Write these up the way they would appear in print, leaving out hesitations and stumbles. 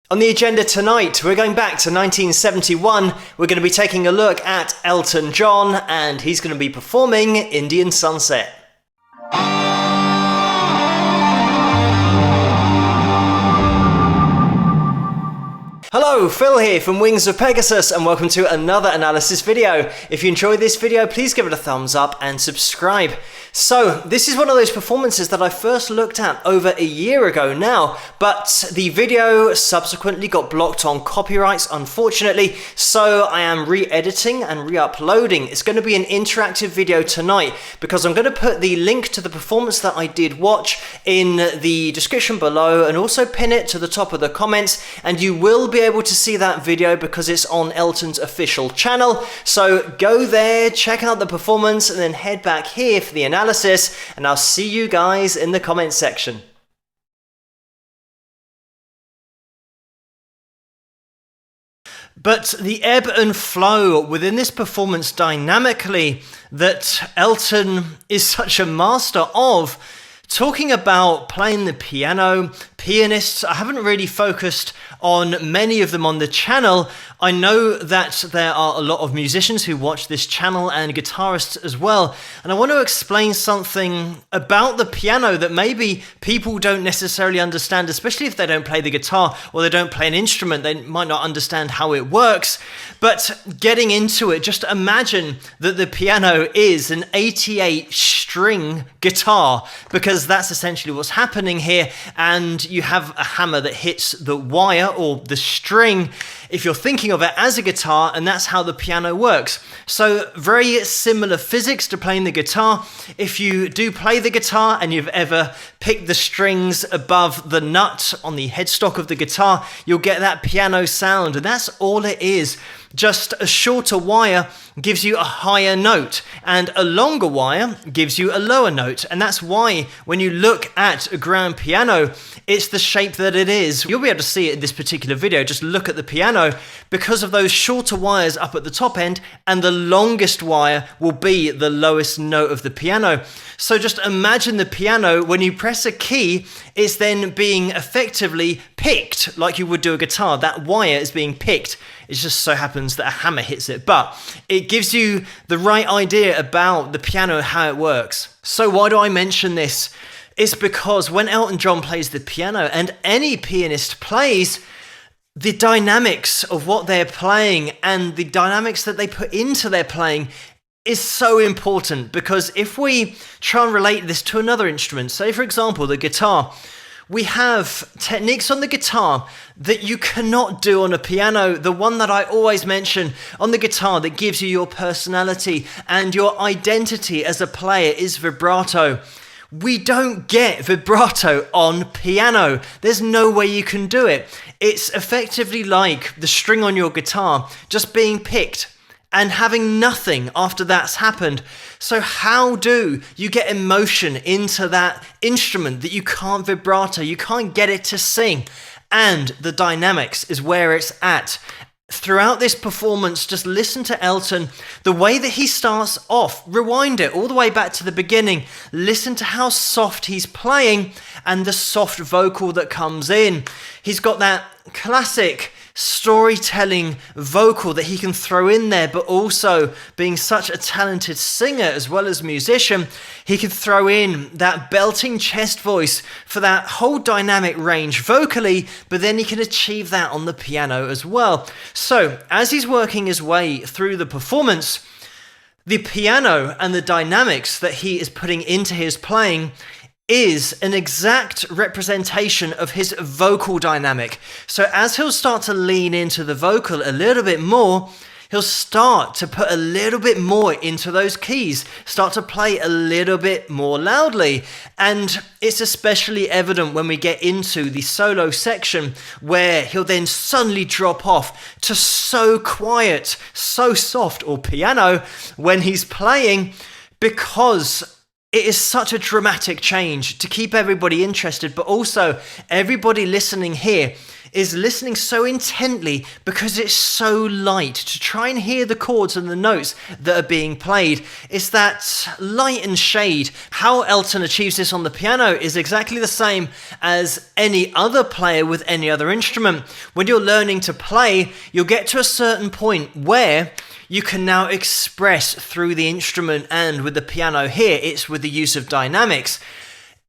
On the agenda tonight, we're going back to 1971. We're going to be taking a look at Elton John, and he's going to be performing Indian Sunset. Hello, Phil here from Wings of Pegasus, and welcome to another analysis video. If you enjoyed this video, please give it a thumbs up and subscribe. So, this is one of those performances that I first looked at over a year ago now, but the video subsequently got blocked on copyrights, unfortunately, so I am re-editing and re-uploading. It's going to be an interactive video tonight, because I'm going to put the link to the performance that I did watch in the description below, and also pin it to the top of the comments, and you will be able to see that video because it's on Elton's official channel. So go there, check out the performance, and then head back here for the analysis, and I'll see you guys in the comments section. But the ebb and flow within this performance dynamically that Elton is such a master of, talking about playing the piano, pianists, I haven't really focused on many of them on the channel. I know that there are a lot of musicians who watch this channel and guitarists as well, and I want to explain something about the piano that maybe people don't necessarily understand, especially if they don't play the guitar or they don't play an instrument. They might not understand how it works. But getting into it, just imagine that the piano is an 88 string guitar, because that's essentially what's happening here, and you have a hammer that hits the wire or the string, if you're thinking of it as a guitar, and that's how the piano works. So very similar physics to playing the guitar. If you do play the guitar and you've ever picked the strings above the nut on the headstock of the guitar, you'll get that piano sound, and that's all it is. Just a shorter wire gives you a higher note, and a longer wire gives you a lower note. And that's why when you look at a grand piano, it's the shape that it is. You'll be able to see it in this particular video. Just look at the piano, because of those shorter wires up at the top end, and the longest wire will be the lowest note of the piano. So just imagine the piano, when you press a key, it's then being effectively picked like you would do a guitar. That wire is being picked. It just so happens that a hammer hits it, but it gives you the right idea about the piano, how it works. So why do I mention this? It's because when Elton John plays the piano, and any pianist plays, the dynamics of what they're playing and the dynamics that they put into their playing is so important. Because if we try and relate this to another instrument, say for example the guitar, we have techniques on the guitar that you cannot do on a piano. The one that I always mention on the guitar that gives you your personality and your identity as a player is vibrato. We don't get vibrato on piano. There's no way you can do it. It's effectively like the string on your guitar just being picked and having nothing after that's happened. So how do you get emotion into that instrument that you can't vibrato? You can't get it to sing. And the dynamics is where it's at. Throughout this performance, just listen to Elton, the way that he starts off, rewind it all the way back to the beginning, listen to how soft he's playing and the soft vocal that comes in. He's got that classic storytelling vocal that he can throw in there, but also being such a talented singer as well as musician, he can throw in that belting chest voice for that whole dynamic range vocally, but then he can achieve that on the piano as well. So as he's working his way through the performance, the piano and the dynamics that he is putting into his playing is an exact representation of his vocal dynamic. So as he'll start to lean into the vocal a little bit more, he'll start to put a little bit more into those keys, start to play a little bit more loudly. And it's especially evident when we get into the solo section, where he'll then suddenly drop off to so quiet, so soft, or piano when he's playing, because it is such a dramatic change to keep everybody interested, but also everybody listening here is listening so intently because it's so light, to try and hear the chords and the notes that are being played. It's that light and shade. How Elton achieves this on the piano is exactly the same as any other player with any other instrument. When you're learning to play, you'll get to a certain point where you can now express through the instrument, and with the piano here, it's with the use of dynamics.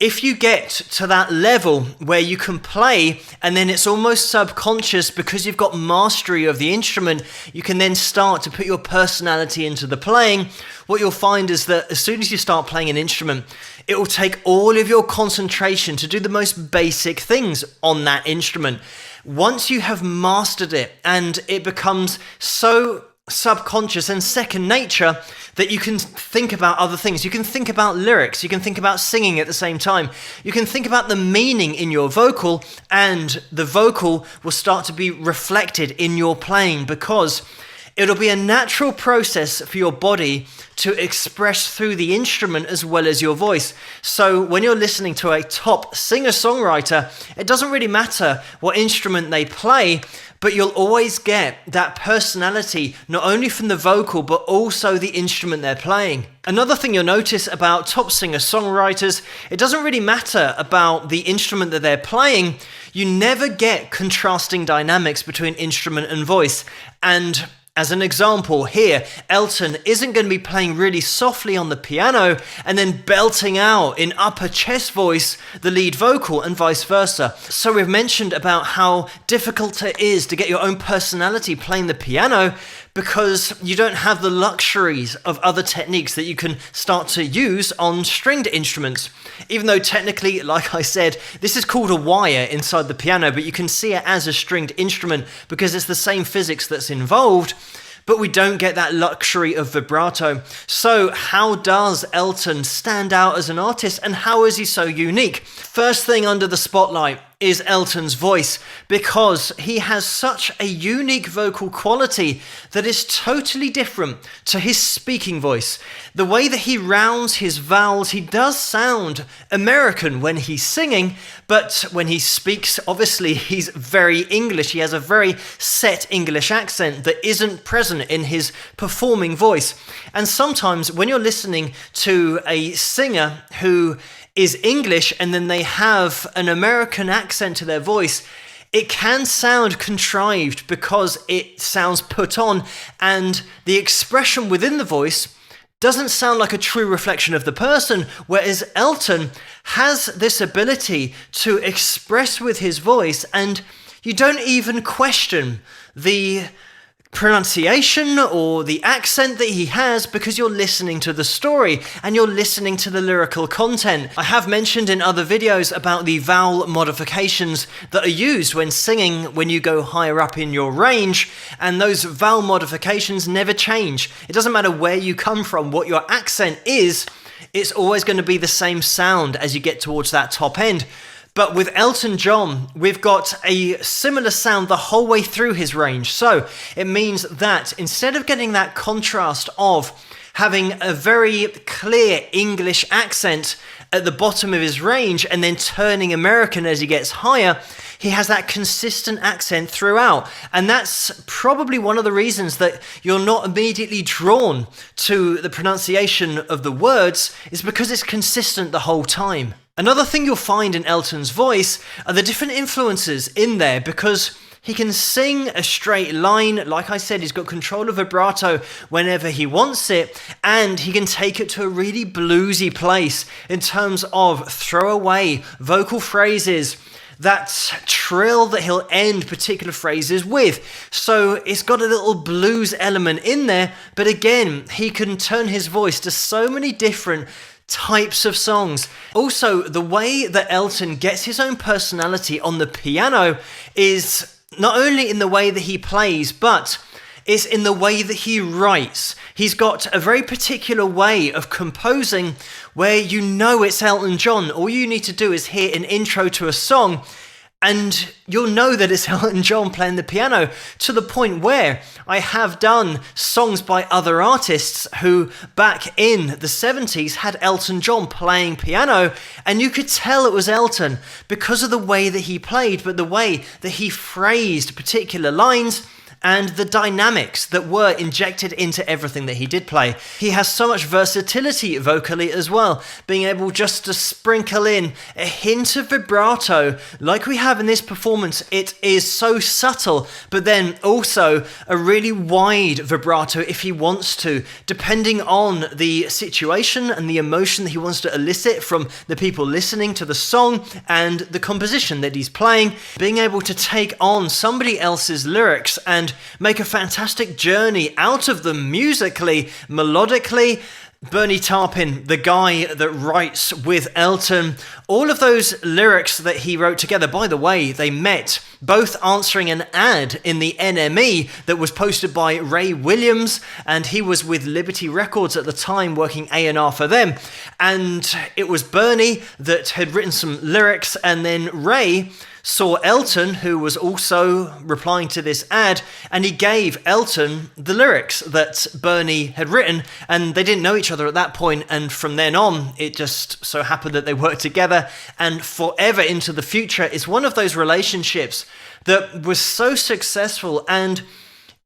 If you get to that level where you can play and then it's almost subconscious because you've got mastery of the instrument, you can then start to put your personality into the playing. What you'll find is that as soon as you start playing an instrument, it will take all of your concentration to do the most basic things on that instrument. Once you have mastered it and it becomes so subconscious and second nature that you can think about other things. You can think about lyrics, you can think about singing at the same time, you can think about the meaning in your vocal, and the vocal will start to be reflected in your playing because it'll be a natural process for your body to express through the instrument as well as your voice. So when you're listening to a top singer-songwriter, it doesn't really matter what instrument they play, but you'll always get that personality, not only from the vocal, but also the instrument they're playing. Another thing you'll notice about top singer-songwriters, it doesn't really matter about the instrument that they're playing. You never get contrasting dynamics between instrument and voice. And as an example here, Elton isn't going to be playing really softly on the piano and then belting out in upper chest voice the lead vocal, and vice versa. So we've mentioned about how difficult it is to get your own personality playing the piano because you don't have the luxuries of other techniques that you can start to use on stringed instruments. Even though technically, like I said, this is called a wire inside the piano, but you can see it as a stringed instrument because it's the same physics that's involved, but we don't get that luxury of vibrato. So how does Elton stand out as an artist, and how is he so unique? First thing under the spotlight is Elton's voice, because he has such a unique vocal quality that is totally different to his speaking voice. The way that he rounds his vowels, he does sound American when he's singing, but when he speaks, obviously he's very English. He has a very set English accent that isn't present in his performing voice. And sometimes when you're listening to a singer who is English and then they have an American accent to their voice, it can sound contrived because it sounds put on, and the expression within the voice doesn't sound like a true reflection of the person, whereas Elton has this ability to express with his voice, and you don't even question the pronunciation or the accent that he has because you're listening to the story and you're listening to the lyrical content. I have mentioned in other videos about the vowel modifications that are used when singing when you go higher up in your range, and those vowel modifications never change. It doesn't matter where you come from, what your accent is, it's always going to be the same sound as you get towards that top end. But with Elton John, we've got a similar sound the whole way through his range. So it means that instead of getting that contrast of having a very clear English accent at the bottom of his range and then turning American as he gets higher, he has that consistent accent throughout. And that's probably one of the reasons that you're not immediately drawn to the pronunciation of the words, is because it's consistent the whole time. Another thing you'll find in Elton's voice are the different influences in there, because he can sing a straight line. Like I said, he's got control of vibrato whenever he wants it, and he can take it to a really bluesy place in terms of throwaway vocal phrases, that trill that he'll end particular phrases with. So it's got a little blues element in there, but again, he can turn his voice to so many different types of songs. Also, the way that Elton gets his own personality on the piano is not only in the way that he plays, but it's in the way that he writes. He's got a very particular way of composing where you know it's Elton John. All you need to do is hear an intro to a song And you'll know that it's Elton John playing the piano, to the point where I have done songs by other artists who back in the 70s had Elton John playing piano, and you could tell it was Elton because of the way that he played, but the way that he phrased particular lines and the dynamics that were injected into everything that he did play. He has so much versatility vocally as well, being able just to sprinkle in a hint of vibrato like we have in this performance. It is so subtle, but then also a really wide vibrato if he wants to, depending on the situation and the emotion that he wants to elicit from the people listening to the song and the composition that he's playing. Being able to take on somebody else's lyrics and make a fantastic journey out of them musically, melodically. Bernie Taupin, the guy that writes with Elton, all of those lyrics that he wrote together, by the way, they met both answering an ad in the NME that was posted by Ray Williams, and he was with Liberty Records at the time working A&R for them. And it was Bernie that had written some lyrics, and then Ray saw Elton, who was also replying to this ad, and he gave Elton the lyrics that Bernie had written, and they didn't know each other at that point, and from then on, it just so happened that they worked together, and forever into the future is one of those relationships that was so successful, and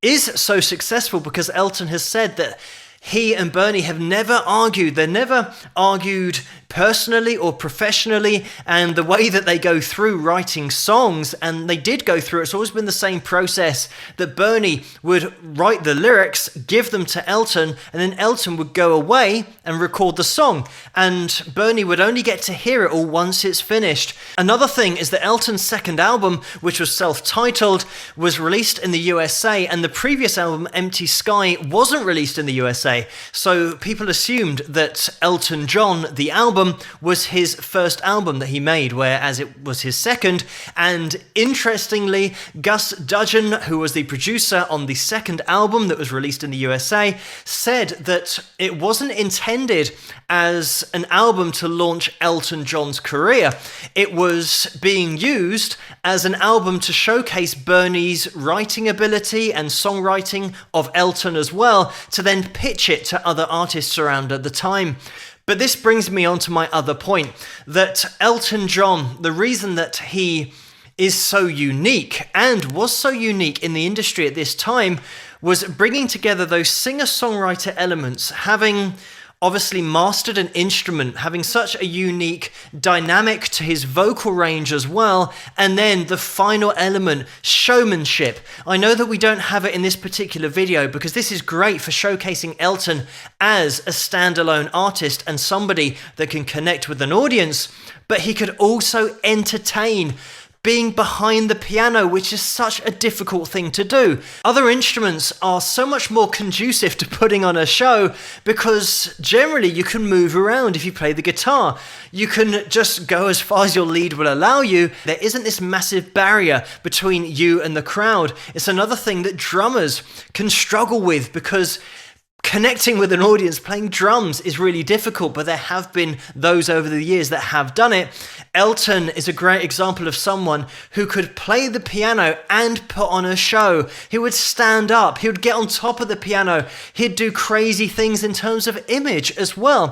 is so successful because Elton has said that he and Bernie have never argued. They never argued personally or professionally, and the way that they go through writing songs, and they did go through, it's always been the same process, that Bernie would write the lyrics, give them to Elton, and then Elton would go away and record the song, and Bernie would only get to hear it all once it's finished. Another thing is that Elton's second album, which was self-titled, was released in the USA, and the previous album, Empty Sky, wasn't released in the USA, so people assumed that Elton John, the album, was his first album that he made, whereas it was his second. And interestingly, Gus Dudgeon, who was the producer on the second album that was released in the USA, said that it wasn't intended as an album to launch Elton John's career. It was being used as an album to showcase Bernie's writing ability and songwriting of Elton as well, to then pitch it to other artists around at the time. But this brings me on to my other point, that Elton John, the reason that he is so unique and was so unique in the industry at this time, was bringing together those singer-songwriter elements, having obviously mastered an instrument, having such a unique dynamic to his vocal range as well, and then the final element, showmanship. I know that we don't have it in this particular video because this is great for showcasing Elton as a standalone artist and somebody that can connect with an audience, but he could also entertain, being behind the piano, which is such a difficult thing to do. Other instruments are so much more conducive to putting on a show because generally you can move around. If you play the guitar, you can just go as far as your lead will allow you. There isn't this massive barrier between you and the crowd. It's another thing that drummers can struggle with because connecting with an audience playing drums is really difficult, but there have been those over the years that have done it. Elton is a great example of someone who could play the piano and put on a show. He would stand up, he would get on top of the piano, he'd do crazy things in terms of image as well.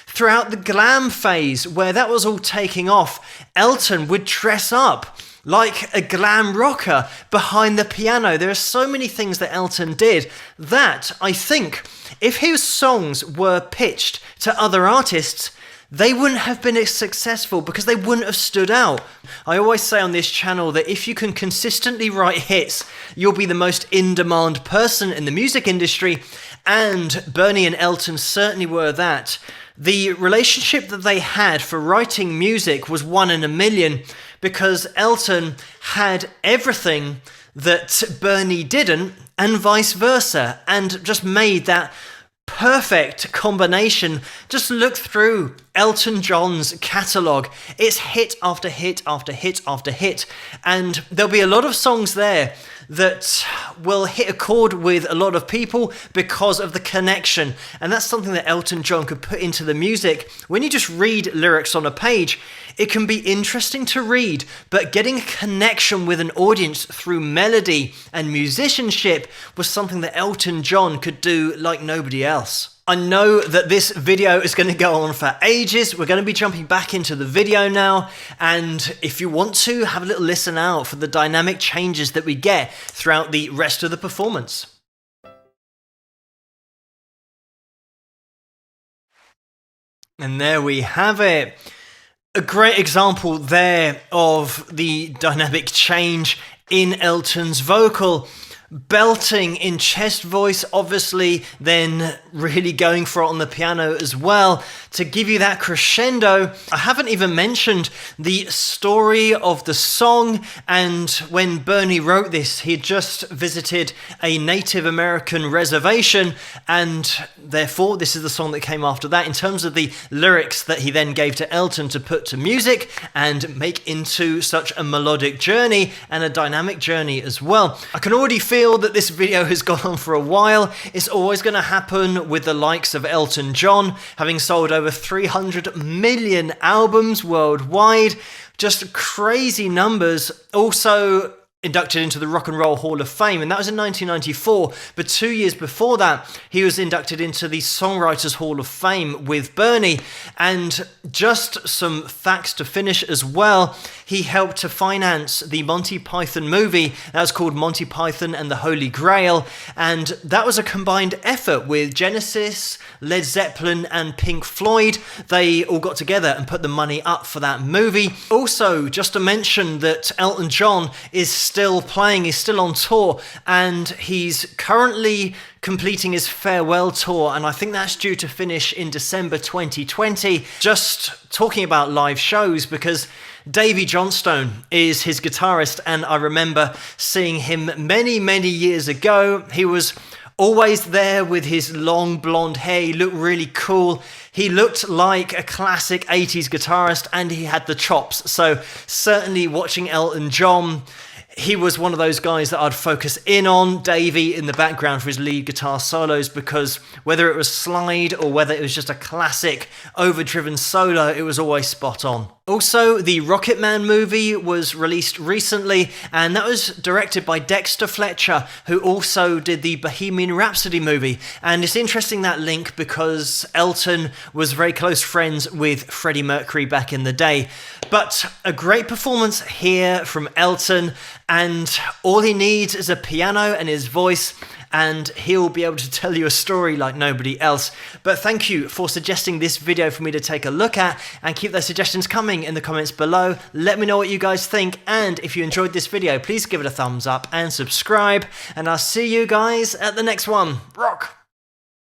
Throughout the glam phase, where that was all taking off, Elton would dress up like a glam rocker behind the piano. There are so many things that Elton did that I think if his songs were pitched to other artists, they wouldn't have been as successful because they wouldn't have stood out. I always say on this channel that if you can consistently write hits, you'll be the most in-demand person in the music industry, and Bernie and Elton certainly were that. The relationship that they had for writing music was one in a million because Elton had everything that Bernie didn't and vice versa, and just made that perfect combination. Just look through Elton John's catalogue. It's hit after hit after hit after hit, and there'll be a lot of songs there that will hit a chord with a lot of people because of the connection. And that's something that Elton John could put into the music. When you just read lyrics on a page, it can be interesting to read, but getting a connection with an audience through melody and musicianship was something that Elton John could do like nobody else. I know that this video is going to go on for ages. We're going to be jumping back into the video now. And if you want to, have a little listen out for the dynamic changes that we get throughout the rest of the performance. And there we have it. A great example there of the dynamic change in Elton's vocal. Belting in chest voice, obviously, then really going for it on the piano as well to give you that crescendo. I haven't even mentioned the story of the song, and when Bernie wrote this, he had just visited a Native American reservation, and therefore this is the song that came after that in terms of the lyrics that he then gave to Elton to put to music and make into such a melodic journey and a dynamic journey as well. I can already feel that this video has gone on for a while. It's always going to happen with the likes of Elton John, having sold over 300 million albums worldwide. Just crazy numbers. Also inducted into the Rock and Roll Hall of Fame, and that was in 1994, but 2 years before that he was inducted into the Songwriters Hall of Fame with Bernie. And just some facts to finish as well, he helped to finance the Monty Python movie that was called Monty Python and the Holy Grail, and that was a combined effort with Genesis, Led Zeppelin and Pink Floyd. They all got together and put the money up for that movie. Also, just to mention that Elton John is still playing, he's still on tour, and he's currently completing his farewell tour, and I think that's due to finish in December 2020. Just talking about live shows, because Davy Johnstone is his guitarist, and I remember seeing him many years ago. He was always there with his long blonde hair. He looked really cool. He looked like a classic 80s guitarist, and he had the chops. So certainly watching Elton John, he was one of those guys that I'd focus in on, Davey in the background for his lead guitar solos, because whether it was slide or whether it was just a classic overdriven solo, it was always spot on. Also, the Rocket Man movie was released recently, and that was directed by Dexter Fletcher, who also did the Bohemian Rhapsody movie. And it's interesting, that link, because Elton was very close friends with Freddie Mercury back in the day. But a great performance here from Elton, and all he needs is a piano and his voice, and he'll be able to tell you a story like nobody else. But thank you for suggesting this video for me to take a look at, and keep those suggestions coming in the comments below. Let me know what you guys think, and if you enjoyed this video, please give it a thumbs up and subscribe, and I'll see you guys at the next one. Rock!